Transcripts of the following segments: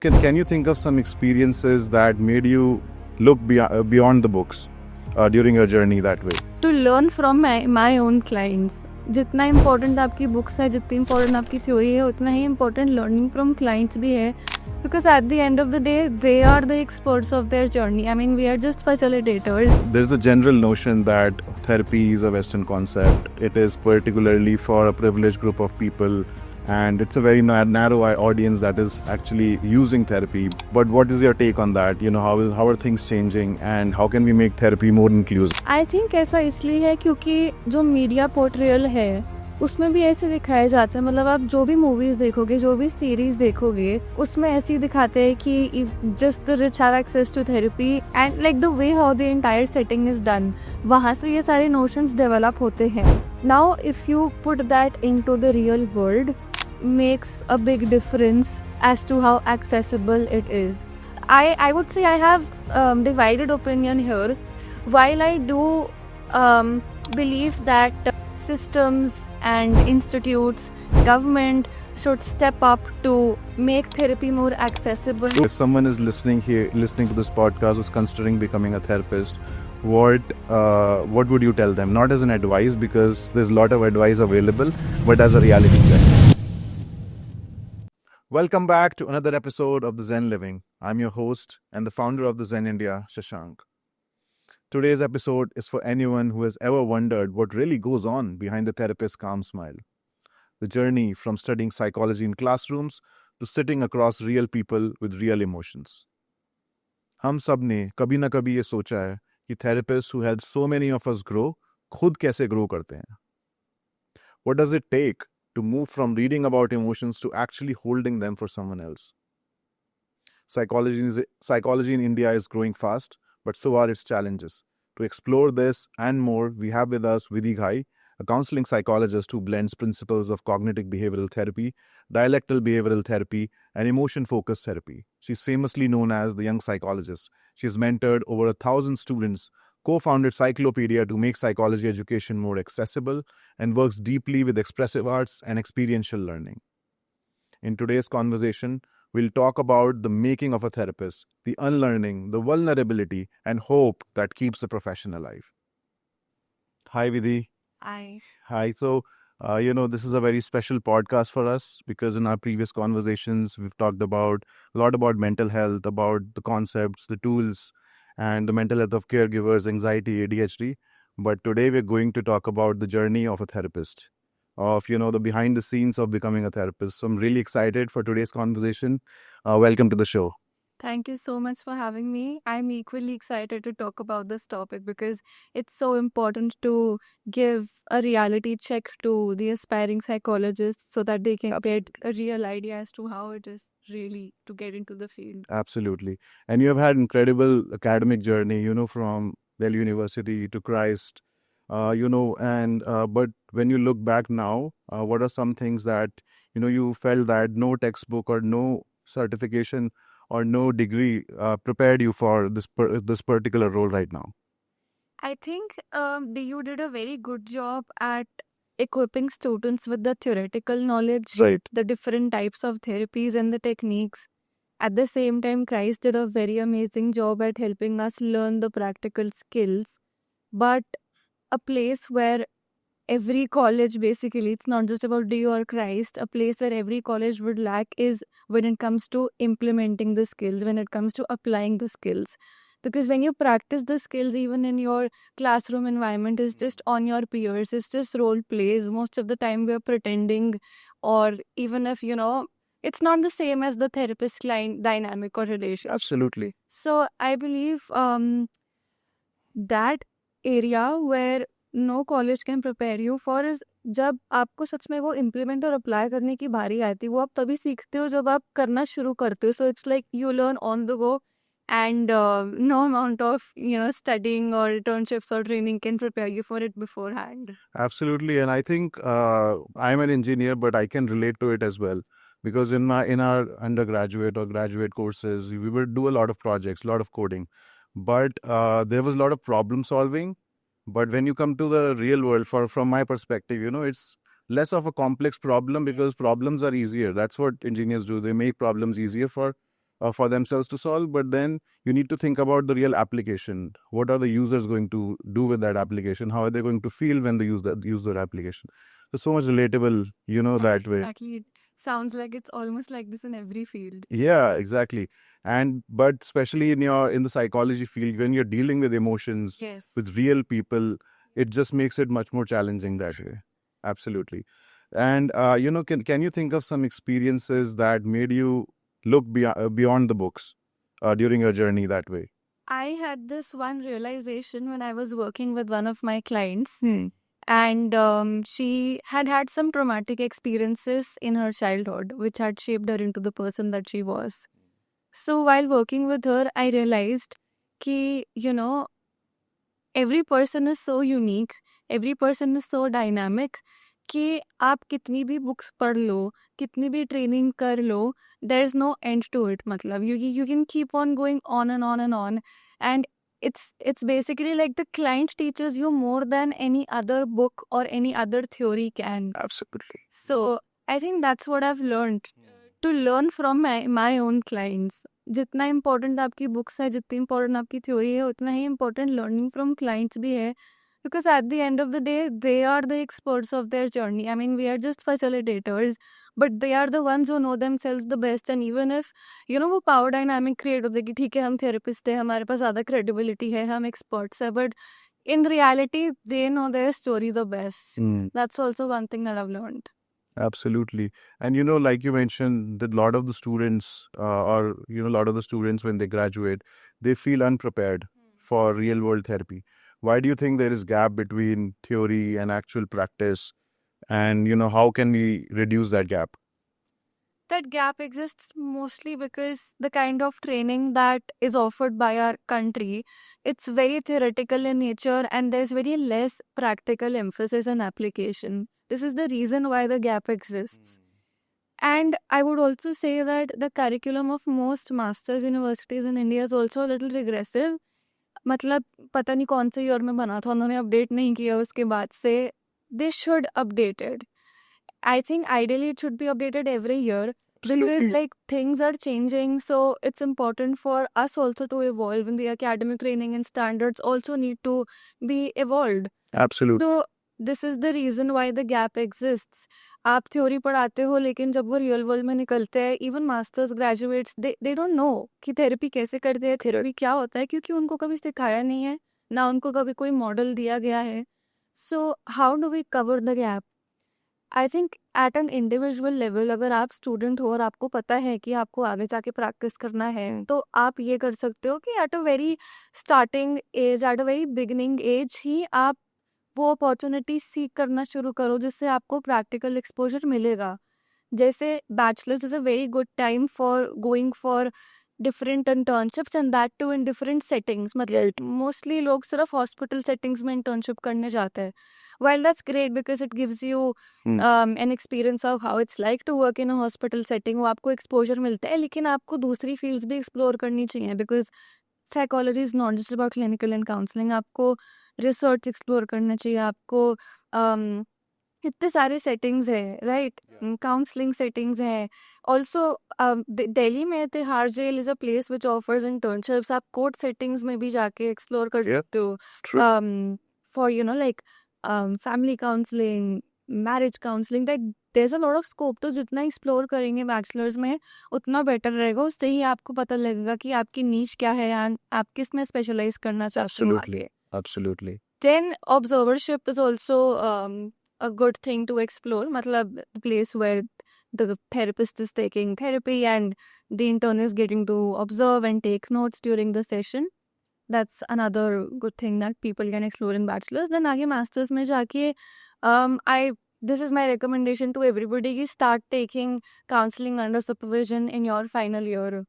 Can you think of some experiences that made you look beyond the books during your journey that way? To learn from my own clients. जितना important आपकी books है, जितनी important आपकी theory है, उतना ही important learning from clients भी है. Because at the end of the day, they are the experts of their journey. I mean, we are just facilitators. There's a general notion that therapy is a Western concept. It is particularly for a privileged group of people, and it's a very narrow audience that is actually using therapy. But what is your take on that? How are things changing, and how can we make therapy more inclusive? I think ऐसा इसलिए है क्योंकि जो media portrayal है उसमें भी ऐसे दिखाया जाता है. मतलब आप जो भी मूवीज देखोगे, जो भी सीरीज देखोगे, उसमें ऐसे ही दिखाते हैं कि just the rich have access to therapy and like the way how the entire setting is done, वहाँ से ये सारे नोशंस डेवलप होते हैं. Now if you put that into the real world, makes a big difference as to how accessible it is. I would say I have divided opinion here. While I do believe that systems and institutes, government should step up to make therapy more accessible. If someone is listening to this podcast, is considering becoming a therapist, what would you tell them? Not as an advice, because there's a lot of advice available, but as a reality check. Welcome back to another episode of The Zen Living. I'm your host and the founder of the Zen India, Shashank. Today's episode is for anyone who has ever wondered what really goes on behind the therapist's calm smile. The journey from studying psychology in classrooms to sitting across real people with real emotions. हम सब ने कभी ना कभी ये सोचा है कि therapists who help so many of us grow खुद कैसे grow करते हैं. What does it take to move from reading about emotions to actually holding them for someone else? Psychology in India is growing fast, but so are its challenges. To explore this and more, we have with us Vidhi Ghai, a counseling psychologist who blends principles of cognitive behavioral therapy, dialectal behavioral therapy, and emotion-focused therapy. She's famously known as the young psychologist. She has mentored over 1,000 students, co-founded Cyclopedia to make psychology education more accessible, and works deeply with expressive arts and experiential learning. In today's conversation, we'll talk about the making of a therapist, the unlearning, the vulnerability, and hope that keeps the profession alive. Hi, Vidhi. Hi. So, this is a very special podcast for us because in our previous conversations, we've talked a lot about mental health, about the concepts, the tools, and the mental health of caregivers, anxiety, ADHD. But today we're going to talk about the journey of a therapist, of, the behind the scenes of becoming a therapist. So I'm really excited for today's conversation. Welcome to the show. Thank you so much for having me. I'm equally excited to talk about this topic because it's so important to give a reality check to the aspiring psychologists so that they can get a real idea as to how it is really to get into the field. Absolutely. And you have had incredible academic journey, from Delhi University to Christ, but when you look back now, what are some things that, you felt that no textbook or no certification or no degree prepared you for this particular role right now? I think you did a very good job at equipping students with the theoretical knowledge, Right. the different types of therapies and the techniques. At the same time, Christ did a very amazing job at helping us learn the practical skills. But a place where every college, basically, it's not just about DU or Christ, a place where every college would lack is when it comes to implementing the skills, when it comes to applying the skills. Because when you practice the skills, even in your classroom environment, is just on your peers, it's just role plays. Most of the time, we're pretending, or even if, it's not the same as the therapist client dynamic or relationship. Absolutely. So I believe that area where no college can prepare you for is जब आपको सच में वो implement और apply करने की बारी आती है, वो आप तभी सीखते हो जब आप करना शुरू करते हो. So it's like you learn on the go and no amount of studying or internships or training can prepare you for it beforehand. Absolutely. And I think I'm an engineer, but I can relate to it as well. Because in our undergraduate or graduate courses, we would do a lot of projects, a lot of coding. But there was a lot of problem solving. But when you come to the real world, from my perspective, it's less of a complex problem because problems are easier. That's what engineers do. They make problems easier for for themselves to solve, but then you need to think about the real application. What are the users going to do with that application? How are they going to feel when they use that application? So much relatable, that way. Exactly. It sounds like it's almost like this in every field. Yeah, exactly. But especially in the psychology field, when you're dealing with emotions, Yes. with real people, it just makes it much more challenging that way. Absolutely. And can you think of some experiences that made you look beyond the books during your journey that way? I had this one realization when I was working with one of my clients, and she had some traumatic experiences in her childhood, which had shaped her into the person that she was. So while working with her, I realized कि, every person is so unique, every person is so dynamic कि आप कितनी भी books पढ़ लो, कितनी भी training कर लो, there is no end to it. मतलब you can keep on going on and on and on, and it's basically like the client teaches you more than any other book or any other theory can. Absolutely. So I think that's what I've learned, to learn from my own clients. जितना important आपकी books है, जितनी important आपकी theory है, उतना ही important learning from clients भी है. Because at the end of the day, they are the experts of their journey. I mean, we are just facilitators, but they are the ones who know themselves the best. And even if, वो power dynamic create होता है कि ठीक है हम therapist है, हमारे पास ज़्यादा credibility है, हम experts है, but in reality, they know their story the best. That's also one thing that I've learned. Absolutely. And like you mentioned, that a lot of the students a lot of the students when they graduate, they feel unprepared for real world therapy. Why do you think there is gap between theory and actual practice? And how can we reduce that gap? That gap exists mostly because the kind of training that is offered by our country, it's very theoretical in nature, and there's very less practical emphasis on application. This is the reason why the gap exists. And I would also say that the curriculum of most master's universities in India is also a little regressive. मतलब पता नहीं कौन से year में बना था, उन्होंने update नहीं किया उसके बाद से. They should update it. I think ideally it should be updated every year, because like things are changing, so it's important for us also to evolve, and the academic training and standards also need to be evolved. Absolutely. So this is the reason why the gap exists. आप theory पढ़ाते हो, लेकिन जब वो real world में निकलते हैं, even masters graduates, they don't know कि थेरेपी कैसे करते हैं, थेरेपी क्या होता है, क्योंकि उनको कभी सिखाया नहीं है, ना उनको कभी कोई मॉडल दिया गया है. So how do we cover the gap? I think at an individual level, अगर आप स्टूडेंट हो और आपको पता है कि आपको आगे जाके प्रैक्टिस करना है, तो आप ये कर सकते हो कि at a very starting age, at a very beginning age ही आप वो अपॉर्चुनिटी सीख करना शुरू करो, जिससे आपको प्रैक्टिकल एक्सपोजर मिलेगा. जैसे bachelors is a very good time for going for different internships, and that too in different settings. मतलब मोस्टली लोग सिर्फ हॉस्पिटल सेटिंग्स में इंटर्नशिप करने जाते हैं. While that's great because it gives you an experience of how it's like to work in a hospital setting, वो आपको exposure मिलता है, लेकिन आपको दूसरी fields भी explore करनी चाहिए, because psychology is not just about clinical and counseling. आपको research explore करना चाहिए, आपको इतने सारे settings है, right? Counseling settings है. Also, दिल्ली में Tihar jail is a place which offers internships. आप court settings में भी जाके explore कर सकते हो. For like family counseling, marriage counseling, that there's a lot of scope. तो जितना एक्सप्लोर करेंगे बैचलर्स में, उतना बेटर रहेगा. उससे ही आपको पता लगेगा कि आपकी नीश क्या है, एंड आप किस में स्पेशलाइज करना चाहते हो आगे. Absolutely. Then observership is also a good thing to explore. मतलब the place where the therapist is taking therapy and the intern is getting to observe and take notes during the session. That's another good thing that people can explore in bachelor's. Then आगे masters में जाके this is my recommendation to everybody, कि start taking counseling under supervision in your final year,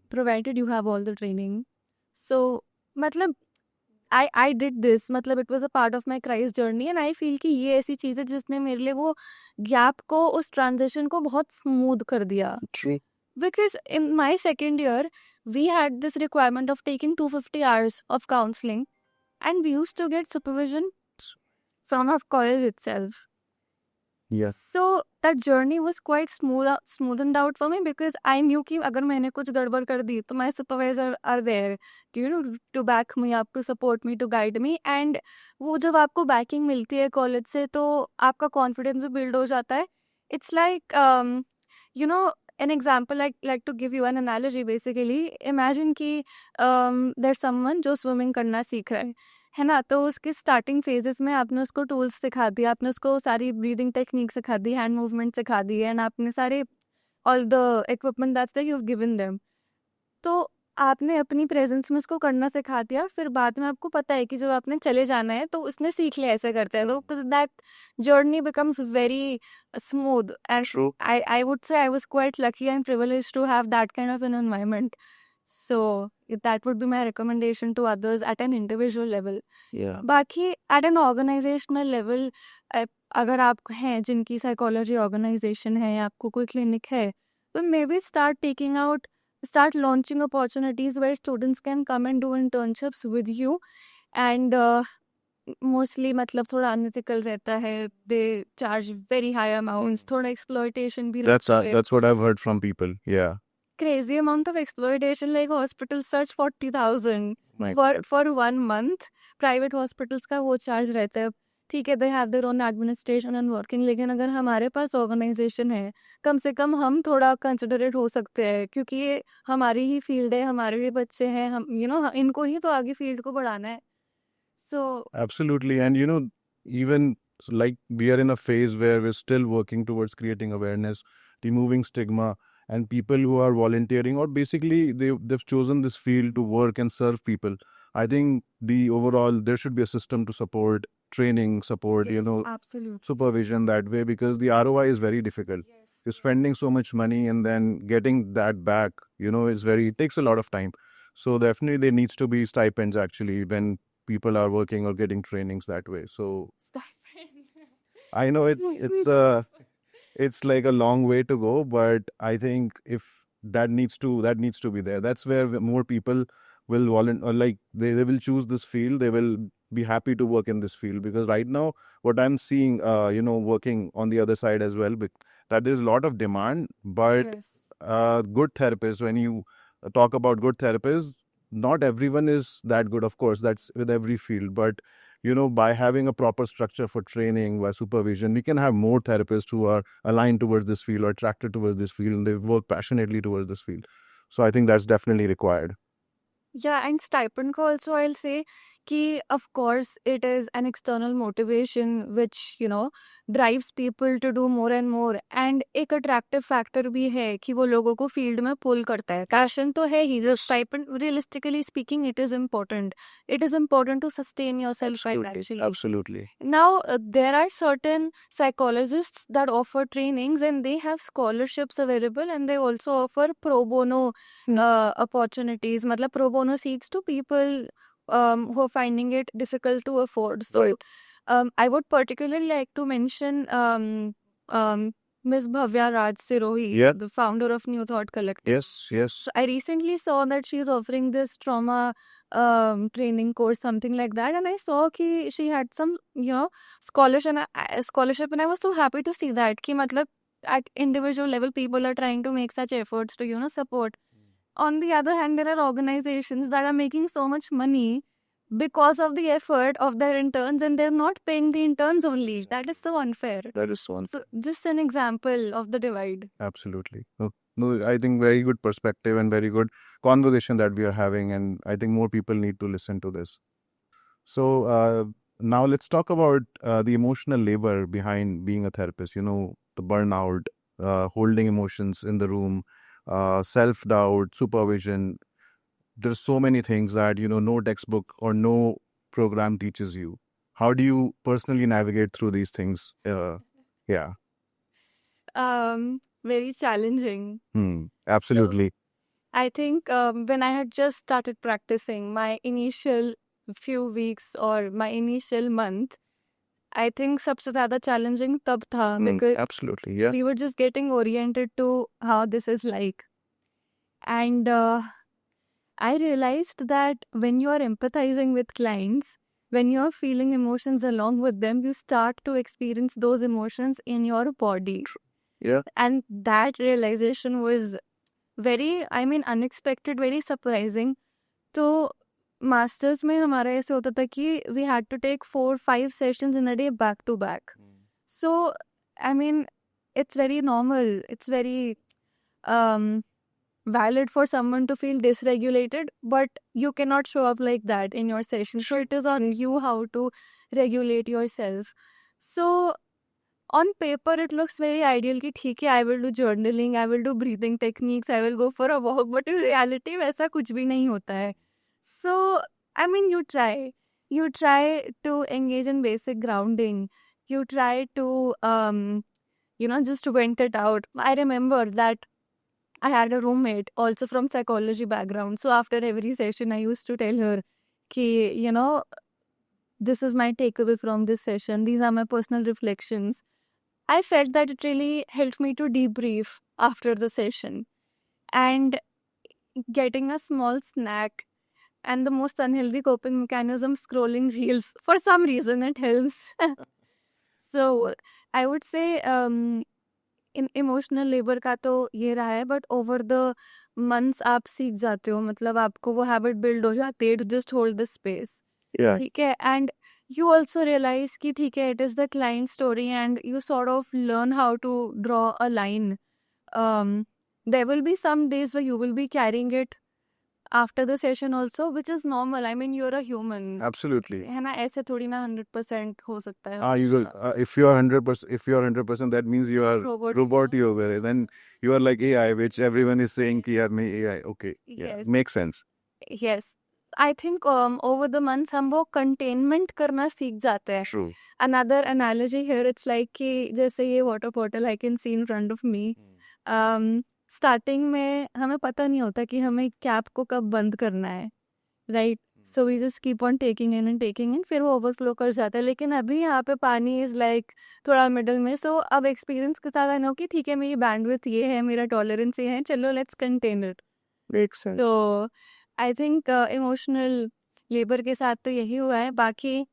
provided you have all the training. So मतलब I did this, मतलब it was a part of my crisis journey, and I feel कि ये ऐसी चीज़ है जिसने मेरे लिए वो gap को, उस transition को बहुत smooth कर दिया. True. Because in my second year, we had this requirement of taking 250 hours of counseling, and we used to get supervision from our college itself. Yeah. So that journey was quite smoothened out for me because I knew कि अगर मैंने कुछ गड़बड़ कर दी तो my supervisor are there to back me up, to support me, to guide me. And वो जब आपको backing मिलती है कॉलेज से तो आपका confidence भी build हो जाता है. It's like you know an example, like to give you an analogy. Basically imagine कि there's someone जो swimming करना सीख रहा है ना, तो उसके स्टार्टिंग फेजेस में आपने उसको टूल्स सिखा दिया, आपने उसको सारी ब्रीदिंग टेक्निक सिखा दी, हैंड मूवमेंट सिखा दी, एंड आपने सारे all the equipment that's you have given them. तो आपने अपनी प्रेजेंस में उसको करना सिखा दिया, फिर बाद में आपको पता है कि जब आपने चले जाना है तो उसने सीख लिया ऐसे करते हैं, तो that journey becomes very smooth. And True. I would say I was quite lucky and privileged to have that kind of an environment. So that would be my recommendation to others at an individual level. Yeah. बाकी at an organizational level, अगर आप हैं जिनकी psychology organisation है या आपको कोई clinic है, तो may be start launching opportunities where students can come and do internships with you. And mostly मतलब थोड़ा अनएथिकल रहता है, they charge very high amounts, थोड़ा एक्सप्लॉयटेशन भी रहता है. That's what I've heard from people. Yeah. Crazy amount of exploitation, like hospitals charge 40,000 My for 1 month. Private hospitals का वो चार्ज रहता है. ठीक है, they have their own administration and working, लेकिन अगर हमारे पास ऑर्गेनाइजेशन है, कम से कम हम थोड़ा कंसिडरेट हो सकते हैं, क्योंकि ये हमारी ही फील्ड है, हमारे भी बच्चे हैं, हम इनको ही तो आगे फील्ड को बढ़ाना है. So Absolutely. And even like we are in a phase where we're still working towards creating awareness, removing stigma, and people who are volunteering or basically they've chosen this field to work and serve people. I think there should be a system to support training, support, yes, absolutely. supervision that way, because the ROI is very difficult. Yes. You're spending so much money and then getting that back, it takes a lot of time. So definitely there needs to be stipends actually when people are working or getting trainings that way. So Stipend. I know it's like a long way to go, but I think if that needs to be there. That's where more people will volunteer, or like they will choose this field. They will be happy to work in this field, because right now what I'm seeing, working on the other side as well, that there's a lot of demand, but Yes. good therapists, when you talk about good therapists, not everyone is that good. Of course, that's with every field, but by having a proper structure for training, by supervision, we can have more therapists who are aligned towards this field or attracted towards this field, and they work passionately towards this field. So I think that's definitely required. Yeah, and stipend ko also I'll say कि of course it is an external motivation which drives people to do more and more, and एक attractive factor भी है कि वो लोगों को field में pull करता है. Passion तो है ही, the stipend, realistically speaking, it is important to sustain yourself financially. Absolutely. Now there are certain psychologists that offer trainings and they have scholarships available, and they also offer pro bono opportunities, मतलब pro bono seats to people who are finding it difficult to afford. So Right. I would particularly like to mention Ms. Bhavya Raj Sirohi, Yeah. the founder of New Thought Collective. Yes. So I recently saw that she is offering this trauma training course, something like that, and I saw कि she had some scholarship, and I was so happy to see that कि मतलब at individual level people are trying to make such efforts to support. On the other hand, there are organizations that are making so much money because of the effort of their interns, and they're not paying the interns only. That is so unfair. That is one. So just an example of the divide. Absolutely. No, I think very good perspective and very good conversation that we are having, and I think more people need to listen to this. So now let's talk about the emotional labor behind being a therapist. The burnout, holding emotions in the room, self-doubt, supervision. There's so many things that no textbook or no program teaches you. How do you personally navigate through these things? Yeah. Very challenging. Absolutely. I think when I had just started practicing, my initial few weeks or my initial month, I think सबसे ज़्यादा challenging तब था, because Absolutely. Yeah. we were just getting oriented to how this is like. And I realized that when you are empathizing with clients, when you're feeling emotions along with them, you start to experience those emotions in your body. Yeah. And that realization was very, I mean, unexpected, very surprising. तो masters में हमारा ऐसे होता था कि we had to take 4-5 sessions in a day back to back. So, I mean, it's very normal. It's very valid for someone to feel dysregulated, but you cannot show up like that in your session. So it is on you how to regulate yourself. So on paper, it looks very ideal कि ठीक है, I will do journaling, I will do breathing techniques, I will go for a walk, but in reality वैसा कुछ भी नहीं होता है. So, I mean, you try to engage in basic grounding. You try to, just vent it out. I remember that I had a roommate also from psychology background. So after every session, I used to tell her, ki, this is my takeaway from this session. These are my personal reflections. I felt that it really helped me to debrief after the session. And getting a small snack and the most unhealthy coping mechanism, scrolling reels, for some reason it helps. So I would say in emotional labour का तो ये रहा है, but over the months आप सीख जाते हो, मतलब आपको वो हैबिट बिल्ड हो जाती है to just hold the space. Yeah. ठीक है. एंड you also realize कि ठीक है, it is the client story and you sort of learn how to draw a line. There will be some days where you will be carrying it after the session also, which is normal. I mean, you're a human. Absolutely. है ना, ऐसे थोड़ी ना 100% हो सकता है. If you are 100%, that means you are robot ही हो गए. Then you are like AI, which everyone is saying कि यार मैं AI. Okay. Yeah. Yes. Makes sense. Yes. I think over the months हम वो containment करना सीख जाते हैं. True. Another analogy here, it's like कि जैसे ये water bottle I can see in front of me. Starting में हमें पता नहीं होता कि हमें कैप को कब बंद करना है, right? So we just keep on taking in, फिर वो overflow कर जाता है. लेकिन अभी यहाँ पे पानी is like थोड़ा मिडल में. So अब experience के साथ I know कि ठीक है, मेरी bandwidth ये है, मेरा tolerance ये है, चलो let's contain it. Makes sense. So I think emotional labor के साथ तो यही हुआ है. बाकी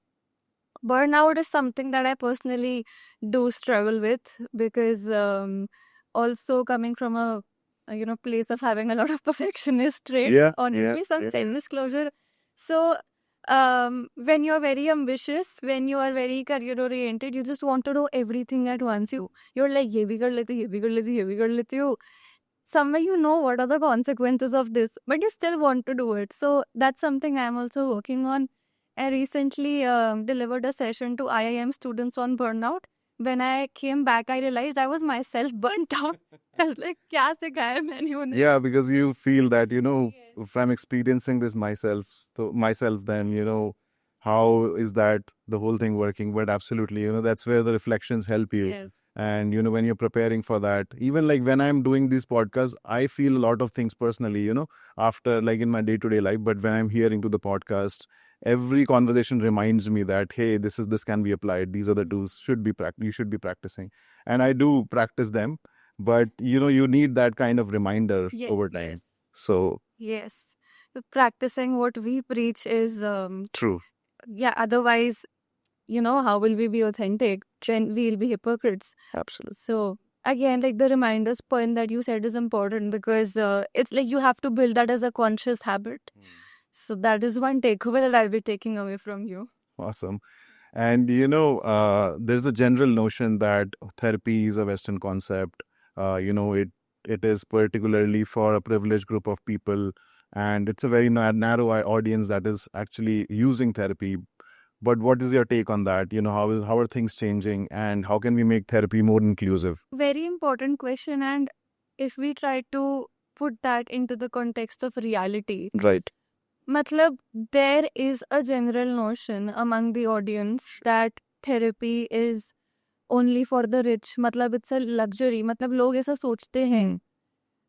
burnout is something that I personally do struggle with, because also coming from a place of having a lot of perfectionist traits, honestly, some self-disclosure. So when you're very ambitious, when you are very career oriented, you just want to do everything at once. You're like ये भी कर लेती हूँ, ये भी कर लेती हूँ, ये भी कर लेती हूँ. Somewhere you know what are the consequences of this, but you still want to do it. So that's something I'm also working on. I recently delivered a session to IIM students on burnout. When I came back, I realized I was myself burnt out. I was like, क्या सिखाया मैंने उन्हें? Yeah, because you feel that, if I'm experiencing this myself, then, how is that the whole thing working? But absolutely, that's where the reflections help you. Yes. And, when you're preparing for that, even like when I'm doing these podcasts, I feel a lot of things personally, after like in my day-to-day life. But when I'm hearing to the podcast, every conversation reminds me that, hey, this can be applied. These are the tools you should be practicing. And I do practice them, but you need that kind of reminder over time. Yes. So yes, practicing what we preach is true. Yeah, otherwise, how will we be authentic? We'll be hypocrites. Absolutely. So again, like the reminders point that you said is important, because it's like you have to build that as a conscious habit. So that is one takeaway that I'll be taking away from you. Awesome. And there's a general notion that therapy is a Western concept. It is particularly for a privileged group of people, and it's a very narrow audience that is actually using therapy. But what is your take on that? How are things changing, and how can we make therapy more inclusive? Very important question. And if we try to put that into the context of reality, right? Matlab, there is a general notion among the audience that therapy is only for the rich. मतलब it's a luxury. मतलब लोग ऐसा सोचते हैं.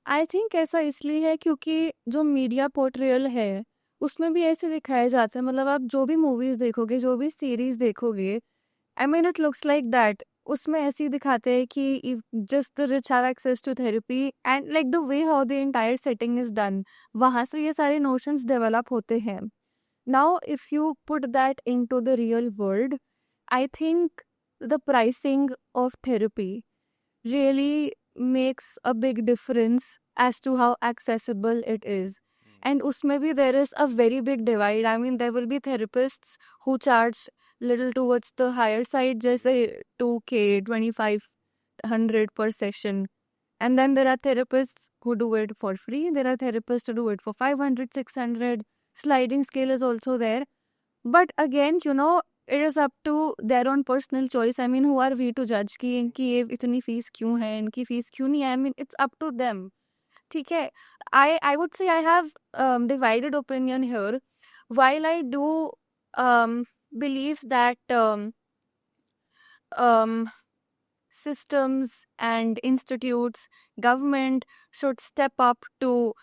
I think ऐसा इसलिए है क्योंकि जो मीडिया पोर्ट्रेयल है उसमें भी ऐसे दिखाया जाता है. मतलब आप जो भी मूवीज देखोगे, जो भी सीरीज देखोगे, I mean it looks like that. उसमें ऐसे ही दिखाते हैं कि just the rich have access to therapy, and like the way how the entire setting is done, वहाँ से ये सारे notions develop होते हैं. Now, if you put that into the real world, I think the pricing of therapy really makes a big difference as to how accessible it is. And usme bhi there is a very big divide. I mean, there will be therapists who charge little towards the higher side, just say 2K, 2500 per session. And then there are therapists who do it for free. There are therapists who do it for 500, 600. Sliding scale is also there. But again, it is up to their own personal choice. I mean, who are we to judge कि इनकी ये इतनी fees क्यों है, इनकी fees क्यों नहीं है? I mean, it's up to them. ठीक है. I would say I have divided opinion here. While I do believe that systems and institutes, government should step up to,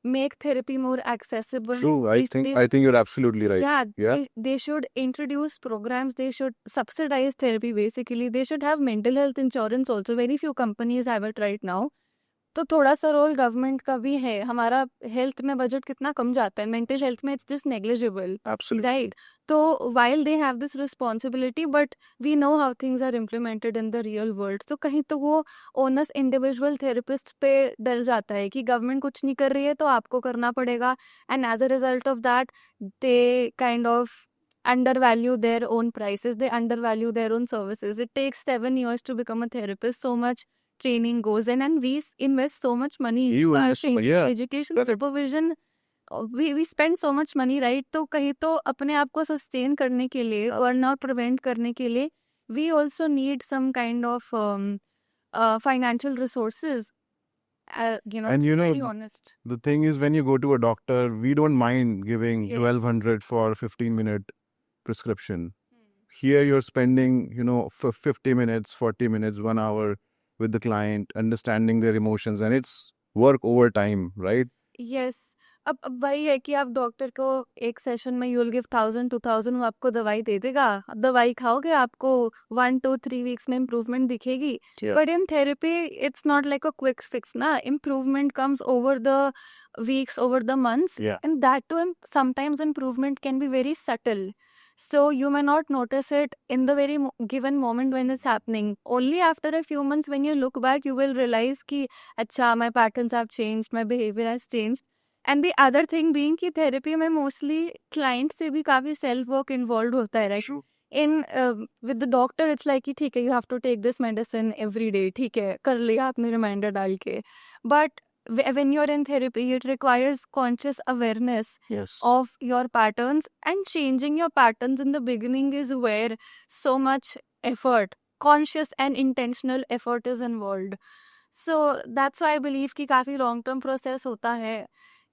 make therapy more accessible. True. I think you're absolutely right. Yeah, Yeah. they should introduce programs. They should subsidize therapy. Basically, they should have mental health insurance also. Very few companies have it right now. तो थोड़ा सा role government का भी है. हमारा health में budget कितना कम जाता है, मेंटल हेल्थ में it's just negligible, Absolutely. Right? तो while they have this responsibility, but we know how things are implemented in the real world. तो कहीं तो वो ओनस इंडिविजुअल थेरेपिस्ट पे डल जाता है कि गवर्नमेंट कुछ नहीं कर रही है तो आपको करना पड़ेगा. And as a result of that they kind of undervalue their own prices, they undervalue their own services. It takes 7 years to become a therapist. So much training goes in, and we invest so much money. You invest money, yeah. Education, Correct. supervision, we spend so much money, right? तो कहीं तो अपने आप को sustain करने के लिए, burnout prevent करने के लिए, we also need some kind of financial resources. And to be very honest. The thing is, when you go to a doctor, we don't mind giving Yes. 1200 for 15-minute prescription. Here you're spending, for 50 minutes, 40 minutes, 1 hour with the client, understanding their emotions, and it's work over time, right? Yes. अब वही है कि आप doctor को एक session में you'll give 1000-2000, वो आपको दवाई दे देगा. दवाई खाओगे, आपको 1-2-3 weeks में इम्प्रूवमेंट दिखेगी. Yeah. But in therapy, it's not like a quick fix, na. Improvement comes over the weeks, over the months. Yeah. And that too, sometimes improvement can be very subtle. So you may not notice it in the very given moment when it's happening. Only after a few months, when you look back, you will realize कि अच्छा, my patterns have changed, my behavior has changed. And the other thing being कि therapy में mostly client से भी काफी self work involved होता है, right? True. In with the doctor, it's like कि ठीक है, you have to take this medicine every day. ठीक है, कर लिया आपने reminder डाल के. But when you're in therapy, it requires conscious awareness Yes. of your patterns, and changing your patterns in the beginning is where so much effort, conscious and intentional effort is involved. So that's why I believe कि काफी long term process होता है.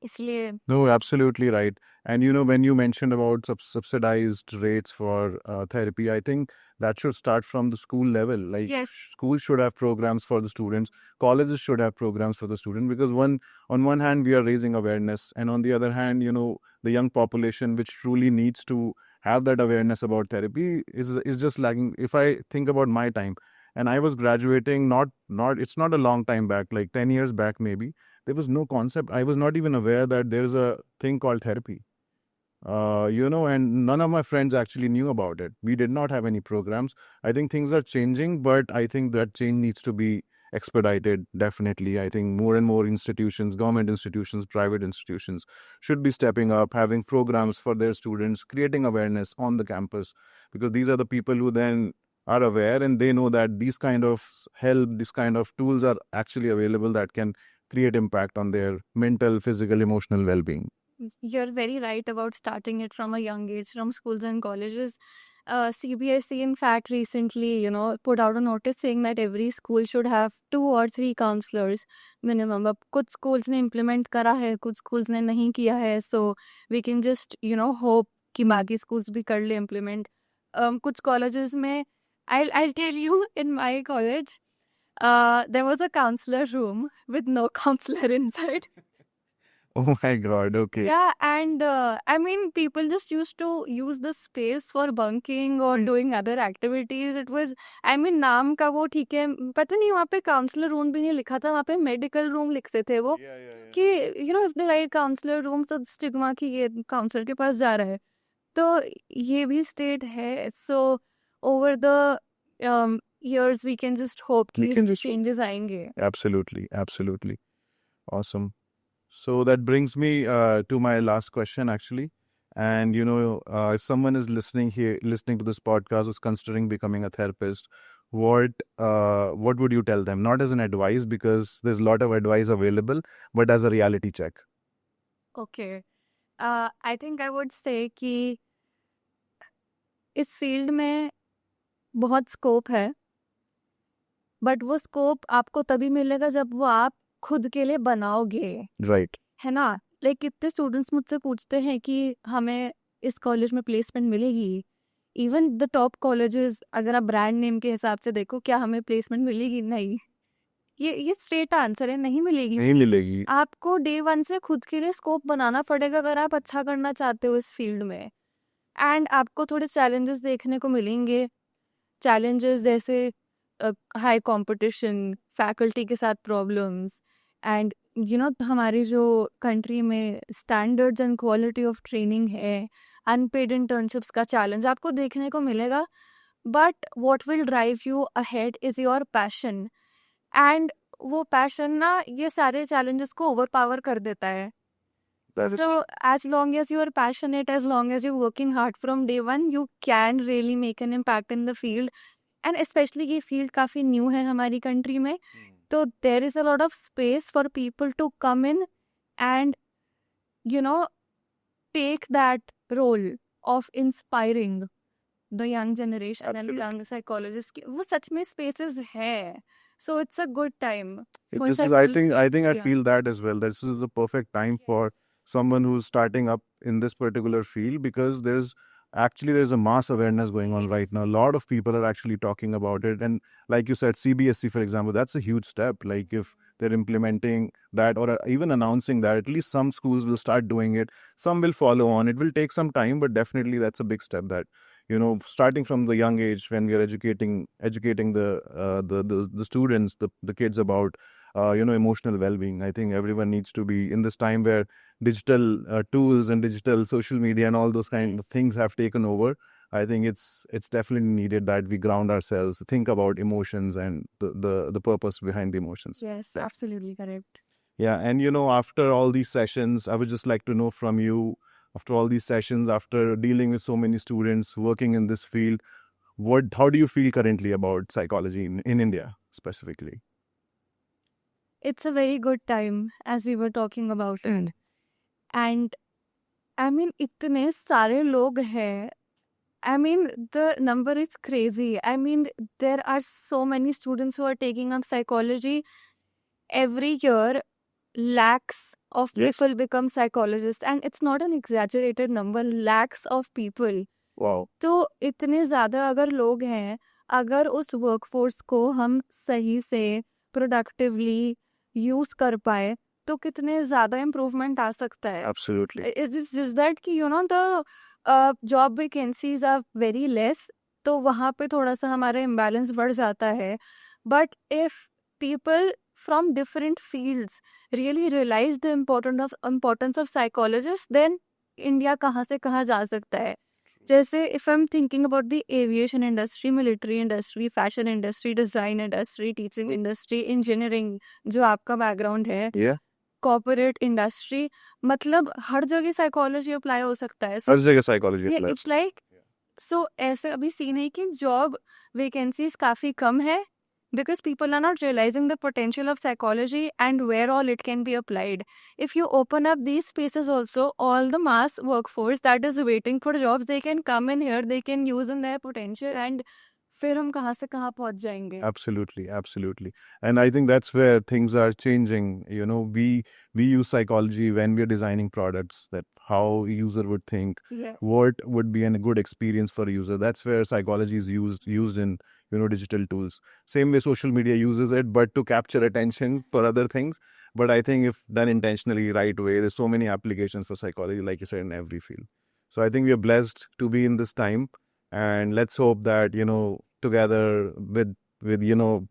इसलिए No, absolutely right. And when you mentioned about subsidized rates for therapy, I think that should start from the school level. Like, Yes. schools should have programs for the students, colleges should have programs for the student, because on one hand we are raising awareness, and on the other hand, the young population which truly needs to have that awareness about therapy is just lagging. If I think about my time, and I was graduating, not it's not a long time back, like 10 years back maybe, there was no concept. I was not even aware that there's a thing called therapy. And none of my friends actually knew about it. We did not have any programs. I think things are changing, but I think that change needs to be expedited, definitely. I think more and more institutions, government institutions, private institutions should be stepping up, having programs for their students, creating awareness on the campus, because these are the people who then are aware, and they know that these kind of help, these kind of tools are actually available that can create impact on their mental, physical, emotional well-being. You're very right about starting it from a young age, from schools and colleges. CBSE, in fact, recently, put out a notice saying that every school should have 2 or 3 counselors minimum. अब कुछ schools ने implement करा है, कुछ schools ने नहीं किया है. So we can just, hope कि बाकी schools भी कर ले implement. कुछ colleges में, I'll tell you, in my college, there was a counselor room with no counselor inside. Oh my God. Okay. Yeah, and I mean, people just used to use the space for bunking or doing other activities. It was, I mean, नाम का वो ठीक है, पता नहीं वहाँ पे counsellor room भी नहीं लिखा था, वहाँ पे मेडिकल रूम लिखते थे वो, कि you know if the right counsellor room, तो स्टिग्मा की ये काउंसलर के पास जा रहा है, तो ये भी स्टेट है. So over the years we can just hope We कि can just- changes आएंगे. Absolutely. Absolutely. Awesome. So that brings me to my last question, actually. And if someone is listening to this podcast, who's considering becoming a therapist, what would you tell them? Not as an advice, because there's a lot of advice available, but as a reality check. Okay. I think I would say कि इस field में बहुत scope है, but वो scope आपको तभी मिलेगा जब वो आप खुद के लिए बनाओगे, Right. है ना. लाइक कितने स्टूडेंट्स मुझसे पूछते हैं कि हमें इस कॉलेज में प्लेसमेंट मिलेगी. इवन द टॉप कॉलेजेस, अगर आप ब्रांड नेम के हिसाब से देखो, क्या हमें प्लेसमेंट मिलेगी? नहीं. ये स्ट्रेट आंसर है, नहीं मिलेगी. नहीं मिलेगी. आपको डे वन से खुद के लिए स्कोप बनाना पड़ेगा अगर आप अच्छा करना चाहते हो इस फील्ड में. एंड आपको थोड़े चैलेंजेस देखने को मिलेंगे. चैलेंजेस जैसे हाई कंपटीशन, फैकल्टी के साथ प्रॉब्लम्स, एंड हमारी जो कंट्री में standards and quality of training है, अनपेड इंटर्नशिप्स का चैलेंज आपको देखने को मिलेगा. But what will drive you ahead is your passion. And वो पैशन ना ये सारे चैलेंजेस को ओवरपावर कर देता है. That is- So as long as you are passionate, as long as you're working hard from day one, you can really make an impact in the field. And especially ये field काफ़ी new है हमारी country में, तो there is a lot of space for people to come in and take that role of inspiring the young generation and Absolutely. young psychologists. वो सच में spaces है. So it's a good time. for This is, I psychology. think I Yeah. feel that as well. This is the perfect time for someone who's starting up in this particular field, because there's a mass awareness going on right now. A lot of people are actually talking about it, and like you said, CBSE, for example, that's a huge step. Like if they're implementing that, or even announcing that, at least some schools will start doing it. Some will follow on. It will take some time, but definitely that's a big step. That starting from the young age, when we are educating the students, the kids about emotional well-being. I think everyone needs to be, in this time where digital tools and digital social media and all those kind of things have taken over. I think it's definitely needed that we ground ourselves, think about emotions and the purpose behind the emotions. Yes, absolutely correct. Yeah, and after all these sessions, I would just like to know from you, after all these sessions, after dealing with so many students working in this field, how do you feel currently about psychology in India specifically? It's a very good time, as we were talking about it. And I mean, इतने सारे लोग हैं. I mean, the number is crazy. I mean, there are so many students who are taking up psychology. Every year, lakhs of Yes. people become psychologists. And it's not an exaggerated number, lakhs of people. Wow. तो इतने ज़्यादा अगर लोग हैं, अगर उस workforce को हम सही से प्रोडक्टिवली यूज़ कर पाए, तो कितने ज़्यादा इम्प्रूवमेंट आ सकता है. Absolutely. It's just that कि the job vacancies are very less, तो वहाँ पे थोड़ा सा हमारा imbalance बढ़ जाता है. But if people from different fields really realize the importance of psychologists, then India कहाँ से कहाँ जा सकता है. जैसे if I'm thinking about the aviation industry, military industry, fashion industry, design industry, teaching industry, engineering, जो आपका background है, Yeah. corporate industry, मतलब हर जगह psychology apply हो सकता है. हर जगह psychology Yeah, applies. it's like, so ऐसे अभी सीन है कि job vacancies काफ़ी कम है, because people are not realizing the potential of psychology and where all it can be applied. If you open up these spaces also, all the mass workforce that is waiting for jobs, they can come in here, they can use in their potential and फिर हम कहाँ से कहाँ पहुंच जाएंगे. Absolutely, absolutely. And I think that's where things are changing. We use psychology when we're designing products, that how a user would think, Yes. what would be a good experience for a user. That's where psychology is used in digital tools. Same way social media uses it, but to capture attention for other things. But I think if done intentionally, right way, there's so many applications for psychology, like you said, in every field. So I think we are blessed to be in this time, and let's hope that together with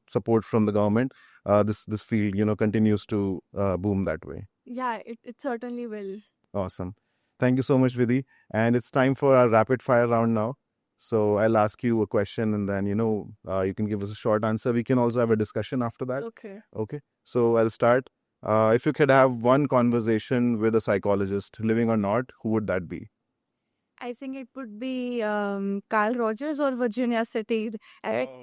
support from the government, this field continues to boom that way. Yeah, it certainly will. Awesome. Thank you so much, Vidhi. And it's time for our rapid fire round now. So I'll ask you a question, and then you can give us a short answer. We can also have a discussion after that. Okay. Okay. So I'll start. If you could have one conversation with a psychologist, living or not, who would that be? I think it would be Carl Rogers or Virginia City.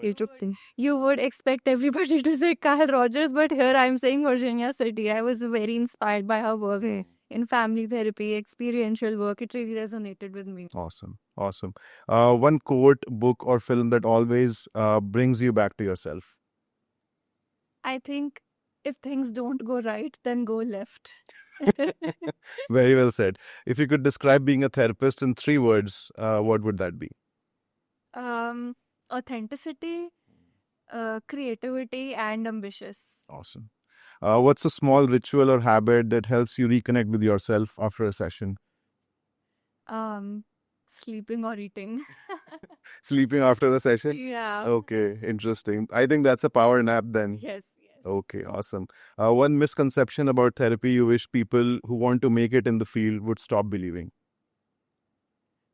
Interesting. You would expect everybody to say Carl Rogers, but here I'm saying Virginia City. I was very inspired by her work in family therapy, experiential work. It really resonated with me. Awesome. Awesome. One quote, book, or film that always brings you back to yourself. I think if things don't go right, then go left. Very well said. If you could describe being a therapist in 3 words, what would that be? Authenticity, creativity, and ambitious. Awesome. What's a small ritual or habit that helps you reconnect with yourself after a session? Sleeping or eating. Sleeping after the session? Yeah. Okay, interesting. I think that's a power nap then. Yes. Okay, awesome. One misconception about therapy you wish people who want to make it in the field would stop believing.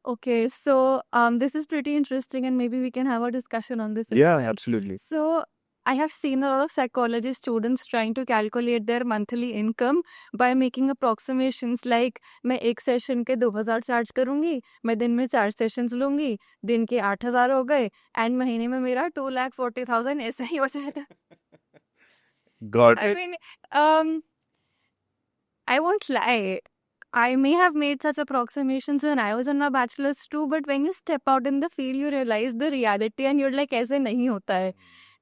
Okay, so this is pretty interesting, and maybe we can have a discussion on this. Yeah, absolutely. So I have seen a lot of psychology students trying to calculate their monthly income by making approximations like मैं एक session के 2000 charge करूंगी, मैं दिन में 4 sessions लूंगी, दिन के 8000 हो गए, एंड महीने में मेरा 2,40,000 ऐसा ही हो जाता. Got I it. mean, I won't lie. I may have made such approximations when I was in my bachelor's too, but when you step out in the field, you realize the reality and you're like, ऐसे नहीं होता है.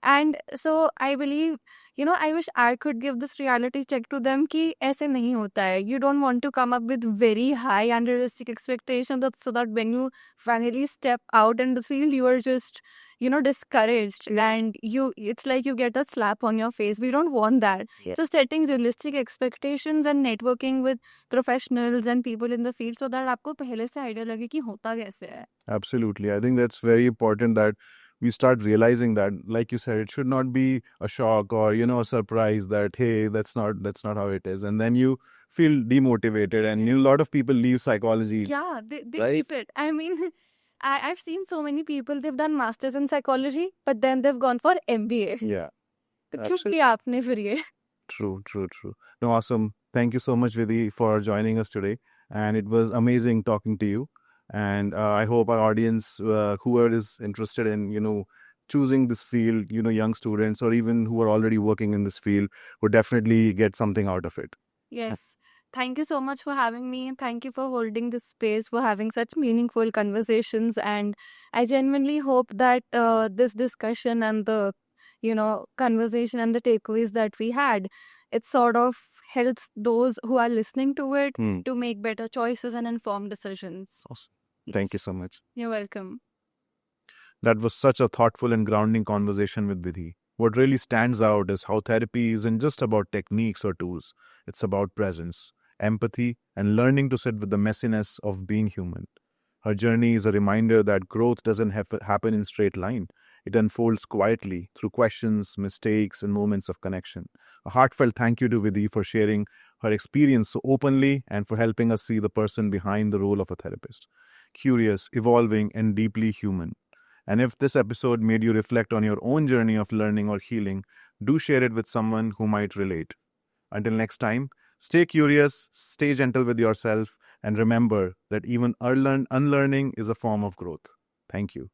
And so I believe, I wish I could give this reality check to them कि ऐसे नहीं होता है. You don't want to come up with very high unrealistic expectations so that when you finally step out in the field, you are just, discouraged, and it's like you get a slap on your face. We don't want that. Yeah. So setting realistic expectations and networking with professionals and people in the field so that आपको पहले से idea लगे कि होता कैसे है. Absolutely. I think that's very important that we start realizing that, like you said, it should not be a shock or a surprise that, hey, that's not how it is, and then you feel demotivated, and a lot of people leave psychology. Yeah, they Right. keep it. I mean, I've seen so many people, they've done masters in psychology, but then they've gone for MBA. Yeah. तो क्यों Absolutely. किया आपने फिर ये? True. No, awesome. Thank you so much, Vidhi, for joining us today. And it was amazing talking to you. And I hope our audience, whoever is interested in, choosing this field, young students or even who are already working in this field, would definitely get something out of it. Yes. Thank you so much for having me. Thank you for holding this space, for having such meaningful conversations. And I genuinely hope that this discussion and the, conversation and the takeaways that we had, it sort of helps those who are listening to it to make better choices and informed decisions. Awesome. Thank you so much. You're welcome. That was such a thoughtful and grounding conversation with Vidhi. What really stands out is how therapy isn't just about techniques or tools. It's about presence, empathy, and learning to sit with the messiness of being human. Her journey is a reminder that growth doesn't happen in straight line. It unfolds quietly through questions, mistakes, and moments of connection. A heartfelt thank you to Vidhi for sharing her experience so openly and for helping us see the person behind the role of a therapist. Curious, evolving, and deeply human. And if this episode made you reflect on your own journey of learning or healing, do share it with someone who might relate. Until next time, stay curious, stay gentle with yourself, and remember that even unlearning is a form of growth. Thank you.